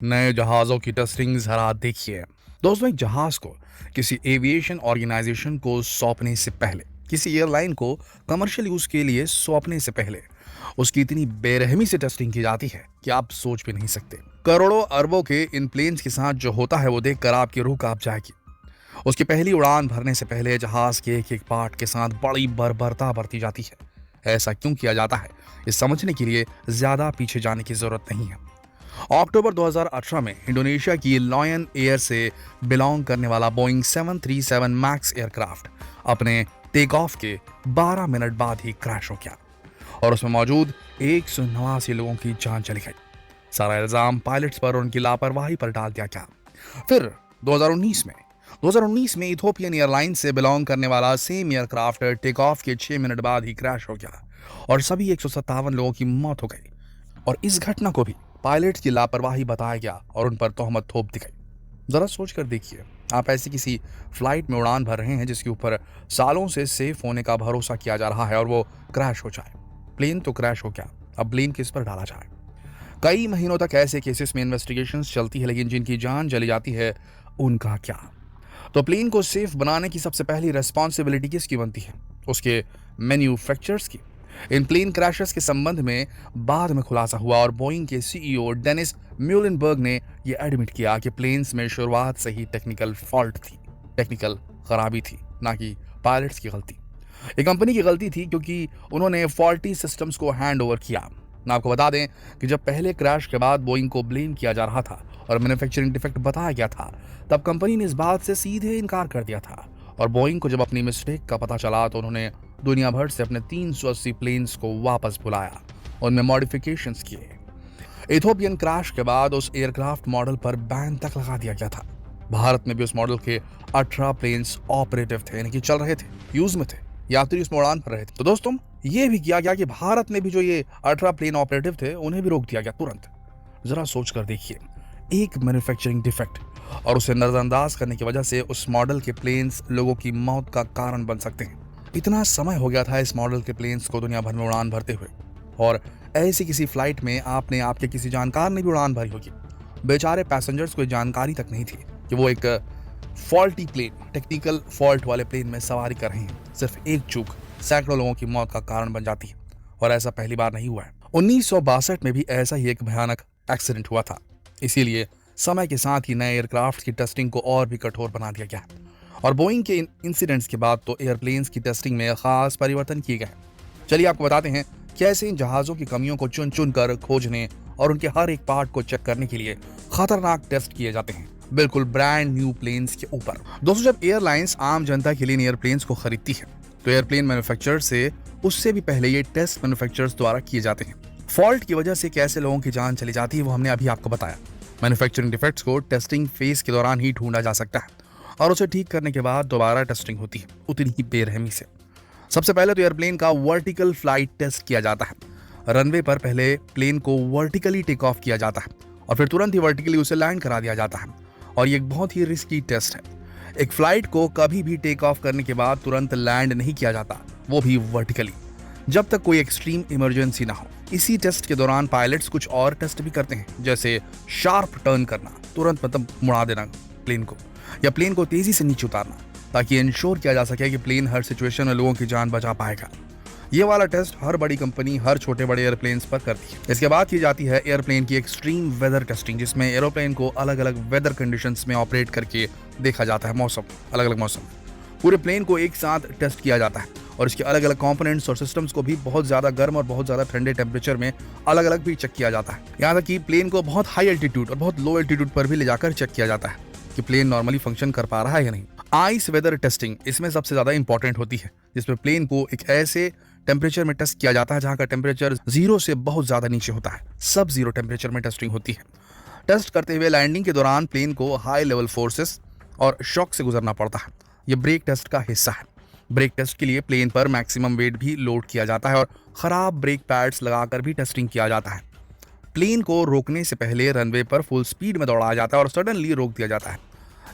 नए जहाज़ों की टेस्टिंग ज़रा देखिए। दोस्तों, एक जहाज़ को किसी एविएशन ऑर्गेनाइजेशन को सौंपने से पहले, किसी एयरलाइन को कमर्शियल यूज़ के लिए सौंपने से पहले उसकी इतनी बेरहमी से टेस्टिंग की जाती है कि आप सोच भी नहीं सकते। करोड़ों अरबों के इन प्लेन्स के साथ जो होता है वो देखकर आपकी रूह कांप जाएगी। उसकी पहली उड़ान भरने से पहले जहाज़ के एक एक पार्ट के साथ बड़ी बर्बरता बरती जाती है। ऐसा क्यों किया जाता है, ये समझने के लिए ज़्यादा पीछे जाने की ज़रूरत नहीं है। अक्टूबर 2018 में इंडोनेशिया की लॉयन एयर से बिलोंग करने वाला बोइंग 737 मैक्स एयरक्राफ्ट अपने टेक ऑफ के 12 मिनट बाद ही क्रैश हो गया और उसमें मौजूद 189 लोगों की जान चली गई। सारा इल्जाम पायलट्स पर और उनकी लापरवाही पर डाल दिया गया। फिर 2019 में इथोपियन एयरलाइंस से बिलोंग करने वाला सेम एयरक्राफ्ट टेक ऑफ के 6 मिनट बाद ही क्रैश हो गया और सभी 157 लोगों की मौत हो गई। और इस घटना को भी पायलट्स की लापरवाही बताया गया और उन पर तोहमत थोप दी गई। जरा सोच कर देखिए, आप ऐसी किसी फ्लाइट में उड़ान भर रहे हैं जिसके ऊपर सालों से सेफ होने का भरोसा किया जा रहा है और वो क्रैश हो जाए। प्लेन तो क्रैश हो गया, अब ब्लेम किस पर डाला जाए? कई महीनों तक ऐसे केसेस में इन्वेस्टिगेशंस चलती है, लेकिन जिनकी जान चली जाती है उनका क्या? तो प्लेन को सेफ बनाने की सबसे पहली रेस्पॉन्सिबिलिटी किसकी बनती है? उसके मैन्युफैक्चरर्स की। इन प्लेन क्रैशेस के संबंध में बाद में खुलासा हुआ और बोइंग के सीईओ डेनिस म्यूलेनबर्ग ने यह एडमिट किया कि प्लेन्स में शुरुआत से ही टेक्निकल फॉल्ट थी, टेक्निकल खराबी थी, ना कि पायलट्स की गलती। ये कंपनी की गलती थी क्योंकि उन्होंने फॉल्टी सिस्टम्स को हैंड ओवर किया। मैं आपको बता दें कि जब पहले क्रैश के बाद बोइंग को ब्लेम किया जा रहा था और मैन्युफैक्चरिंग डिफेक्ट बताया गया था, तब कंपनी ने इस बात से सीधे इनकार कर दिया था। और बोइंग को जब अपनी मिस्टेक का पता चला तो उन्होंने दुनिया भर से अपने 380 प्लेन्स को वापस बुलाया, उनमें मॉडिफिकेशंस किए। इथोपियन क्रैश के बाद उस एयरक्राफ्ट मॉडल पर बैन तक लगा दिया गया था। भारत में भी उस मॉडल के 18 प्लेन्स ऑपरेटिव थे, यानी कि चल रहे थे, यूज में थे, यात्री उसमें उड़ान भर रहे थे। तो दोस्तों, ये भी किया गया कि भारत में भी जो ये 18 प्लेन ऑपरेटिव थे उन्हें भी रोक दिया गया तुरंत। जरा सोच कर देखिए, एक मैन्युफैक्चरिंग डिफेक्ट और उसे नजरअंदाज करने की वजह से उस मॉडल के प्लेन्स लोगों की मौत का कारण बन सकते हैं। इतना समय हो गया था इस मॉडल के प्लेन्स को दुनिया भर में उड़ान भरते हुए, और ऐसी किसी फ्लाइट में आपने आपके किसी जानकार ने भी उड़ान भरी होगी। बेचारे पैसेंजर्स को जानकारी तक नहीं थी कि वो एक फॉल्टी प्लेन, टेक्निकल फॉल्ट वाले प्लेन में सवारी कर रहे हैं। सिर्फ एक चूक सैकड़ों लोगों की मौत का कारण बन जाती है, और ऐसा पहली बार नहीं हुआ है। 1962 में भी ऐसा ही एक भयानक एक्सीडेंट हुआ था। इसीलिए समय के साथ ही नए एयरक्राफ्ट की टेस्टिंग को और भी कठोर बना दिया गया और बोइंग के इंसिडेंट्स के बाद तो एयरप्लेन्स की टेस्टिंग में खास परिवर्तन किए गए। चलिए आपको बताते हैं कैसे इन जहाज़ों की कमियों को चुन चुन कर खोजने और उनके हर एक पार्ट को चेक करने के लिए खतरनाक टेस्ट किए जाते हैं, बिल्कुल ब्रांड न्यू प्लेन्स के ऊपर। दोस्तों, जब एयरलाइंस आम जनता के लिए इन एयरप्लेन्स को खरीदती है तो एयरप्लेन मैन्युफैक्चरर से उससे भी पहले ये टेस्ट मैन्युफैक्चरर्स द्वारा किए जाते हैं। फॉल्ट की वजह से कैसे लोगों की जान चली जाती है वो हमने अभी आपको बताया। मैन्युफैक्चरिंग डिफेक्ट्स को टेस्टिंग फेज के दौरान ही ढूंढा जा सकता है और उसे ठीक करने के बाद दोबारा टेस्टिंग होती है, उतनी ही बेरहमी से। सबसे पहले तो एयरप्लेन का वर्टिकल फ्लाइट टेस्ट किया जाता है। रनवे पर पहले प्लेन को वर्टिकली टेक ऑफ किया जाता है और फिर तुरंत ही वर्टिकली उसे लैंड करा दिया जाता है, और ये एक बहुत ही रिस्की टेस्ट है। एक फ्लाइट को कभी भी टेक ऑफ करने के बाद तुरंत लैंड नहीं किया जाता, वो भी वर्टिकली, जब तक कोई एक्सट्रीम इमरजेंसी ना हो। इसी टेस्ट के दौरान पायलट्स कुछ और टेस्ट भी करते हैं, जैसे शार्प टर्न करना, तुरंत मतलब मुड़ा देना प्लेन को, या प्लेन को तेजी से नीचे उतारना, ताकि इंश्योर किया जा सके कि प्लेन हर सिचुएशन में लोगों की जान बचा पाएगा। ये वाला टेस्ट हर बड़ी कंपनी हर छोटे बड़े एयरप्लेन्स पर करती है। इसके बाद की जाती है एयरप्लेन की एक्सट्रीम वेदर टेस्टिंग, जिसमें एरोप्लेन को अलग अलग वेदर कंडीशंस में ऑपरेट करके देखा जाता है। मौसम, अलग अलग मौसम, पूरे प्लेन को एक साथ टेस्ट किया जाता है और इसके अलग अलग कंपोनेंट्स और सिस्टम्स को भी बहुत ज़्यादा गर्म और बहुत ज़्यादा ठंडे टेम्परेचर में अलग अलग भी चेक किया जाता है। यहाँ तक कि प्लेन को बहुत हाई एल्टीट्यूड और बहुत लो एल्टीट्यूड पर भी ले जाकर चेक किया जाता है कि प्लेन नॉर्मली फंक्शन कर पा रहा है या नहीं। आइस वेदर टेस्टिंग इसमें सबसे ज़्यादा इंपॉर्टेंट होती है, जिसमें प्लेन को एक ऐसे टेम्परेचर में टेस्ट किया जाता है जहाँ का टेम्परेचर 0 से बहुत ज़्यादा नीचे होता है। सब जीरो टेम्परेचर में टेस्टिंग होती है। टेस्ट करते हुए लैंडिंग के दौरान प्लेन को हाई लेवल फोर्सेस और शॉक से गुजरना पड़ता है। ये ब्रेक टेस्ट का हिस्सा है। ब्रेक टेस्ट के लिए प्लेन पर मैक्सिमम वेट भी लोड किया जाता है और खराब ब्रेक पैड्स लगाकर भी टेस्टिंग किया जाता है। प्लेन को रोकने से पहले रनवे पर फुल स्पीड में दौड़ाया जाता है और सडनली रोक दिया जाता है।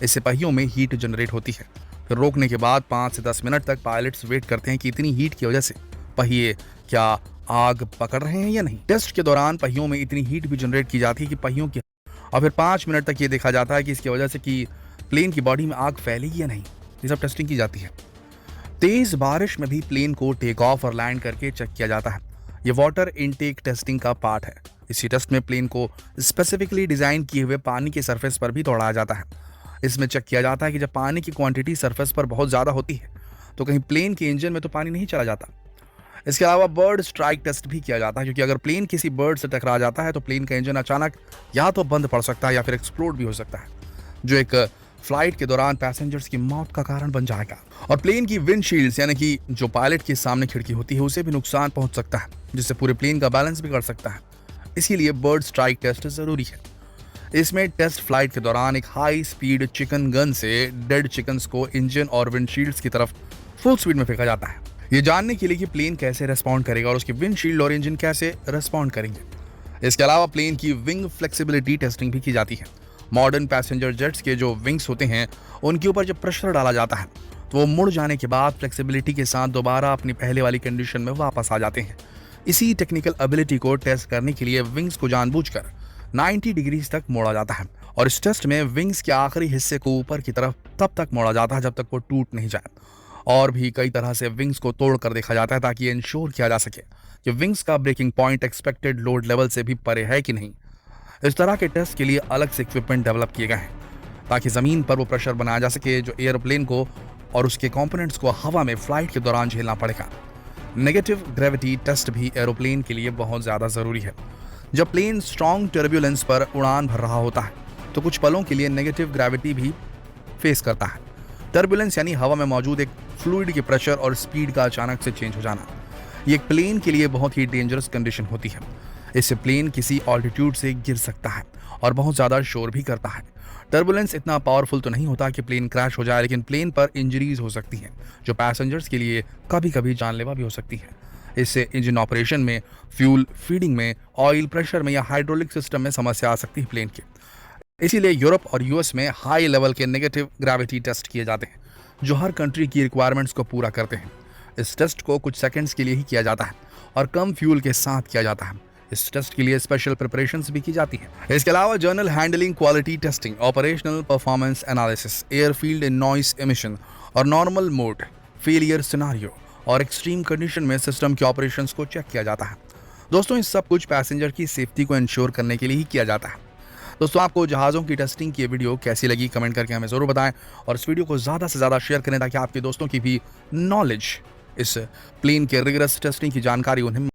इससे पहियों में हीट जनरेट होती है। फिर रोकने के बाद 5 से 10 मिनट तक पायलट्स वेट करते हैं कि इतनी हीट की वजह से पहिए क्या आग पकड़ रहे हैं या नहीं। टेस्ट के दौरान पहियों में इतनी हीट भी जनरेट की जाती है कि पहियों की और फिर 5 मिनट तक ये देखा जाता है कि इसकी वजह से कि प्लेन की बॉडी में आग फैलेगी या नहीं। ये सब टेस्टिंग की जाती है। तेज बारिश में भी प्लेन को टेक ऑफ और लैंड करके चेक किया जाता है। ये वाटर इनटेक टेस्टिंग का पार्ट है। इसी टेस्ट में प्लेन को स्पेसिफिकली डिजाइन किए हुए पानी के सरफेस पर भी दौड़ाया जाता है। इसमें चेक किया जाता है कि जब पानी की क्वांटिटी सरफेस पर बहुत ज़्यादा होती है तो कहीं प्लेन के इंजन में तो पानी नहीं चला जाता। इसके अलावा बर्ड स्ट्राइक टेस्ट भी किया जाता है, क्योंकि अगर प्लेन किसी बर्ड से टकरा जाता है तो प्लेन का इंजन अचानक या तो बंद पड़ सकता है या फिर एक्सप्लोड भी हो सकता है, जो एक फ्लाइट के दौरान पैसेंजर्स की मौत का कारण बन जाएगा। और प्लेन की विंडशील्ड्स यानी कि जो पायलट के सामने खिड़की होती है उसे भी नुकसान पहुंच सकता है, जिससे पूरे प्लेन का बैलेंस बिगड़ सकता है। इसीलिए बर्ड स्ट्राइक टेस्ट जरूरी है। इसमें टेस्ट फ्लाइट के दौरान एक हाई स्पीड चिकन गन से डेड चिकन्स को इंजन और विंडशील्ड्स की तरफ फुल स्पीड में फेंका जाता है, ये जानने के लिए कि प्लेन कैसे रेस्पॉन्ड करेगा और उसकी विंडशील्ड और इंजन कैसे रेस्पॉन्ड करेंगे। इसके अलावा प्लेन की विंग फ्लेक्सिबिलिटी टेस्टिंग भी की जाती है। मॉडर्न पैसेंजर जेट्स के जो विंग्स होते हैं उनके ऊपर जब प्रेशर डाला जाता है तो वो मुड़ जाने के बाद फ्लेक्सिबिलिटी के साथ दोबारा अपनी पहले वाली कंडीशन में वापस आ जाते हैं। इसी टेक्निकल एबिलिटी को टेस्ट करने के लिए विंग्स को जानबूझकर 90 डिग्रीज तक मोड़ा जाता है, और इस टेस्ट में विंग्स के आखिरी हिस्से को ऊपर की तरफ तब तक मोड़ा जाता है जब तक वो टूट नहीं जाए। और भी कई तरह से विंग्स को तोड़ कर देखा जाता है ताकि इंश्योर किया जा सके कि विंग्स का breaking point expected load level से भी परे है कि नहीं। इस तरह के टेस्ट के लिए अलग से इक्विपमेंट डेवलप किए गए हैं ताकि ज़मीन पर वो प्रेशर बनाया जा सके जो एयरप्लेन को और उसके कंपोनेंट्स को हवा में फ्लाइट के दौरान झेलना पड़ेगा। नेगेटिव ग्रेविटी टेस्ट भी एरोप्लेन के लिए बहुत ज़्यादा ज़रूरी है। जब प्लेन स्ट्रॉन्ग टर्ब्यूलेंस पर उड़ान भर रहा होता है तो कुछ पलों के लिए नेगेटिव ग्रेविटी भी फेस करता है। टर्बुलेंस यानी हवा में मौजूद एक फ्लूइड के प्रेशर और स्पीड का अचानक से चेंज हो जाना। ये एक प्लेन के लिए बहुत ही डेंजरस कंडीशन होती है। इससे प्लेन किसी ऑल्टीट्यूड से गिर सकता है और बहुत ज़्यादा शोर भी करता है। टर्बुलेंस इतना पावरफुल तो नहीं होता कि प्लेन क्रैश हो जाए, लेकिन प्लेन पर इंजरीज हो सकती हैं जो पैसेंजर्स के लिए कभी कभी जानलेवा भी हो सकती है। इससे इंजन ऑपरेशन में, फ्यूल फीडिंग में, ऑयल प्रेशर में या हाइड्रोलिक सिस्टम में समस्या आ सकती है प्लेन के। इसीलिए यूरोप और यूएस में हाई लेवल के नेगेटिव ग्रेविटी टेस्ट किए जाते हैं जो हर कंट्री की रिक्वायरमेंट्स को पूरा करते हैं। इस टेस्ट को कुछ सेकंड्स के लिए ही किया जाता है और कम फ्यूल के साथ किया जाता है। इस टेस्ट के लिए स्पेशल प्रिपरेशंस भी की जाती है। इसके अलावा journal handling, quality testing, operational performance analysis, airfield noise emission और नॉर्मल मोड, फेलियर सिनारियो और एक्सट्रीम कंडीशन में सिस्टम के ऑपरेशंस को चेक किया जाता है। दोस्तों, इस सब कुछ पैसेंजर की सेफ्टी को इंश्योर करने के लिए ही किया जाता है। दोस्तों, आपको जहाज़ों की टेस्टिंग की वीडियो कैसी लगी कमेंट करके हमें ज़रूर बताएं और इस वीडियो को ज़्यादा से ज़्यादा शेयर करें ताकि आपके दोस्तों की भी नॉलेज इस प्लेन के रिगरस टेस्टिंग की जानकारी उन्हें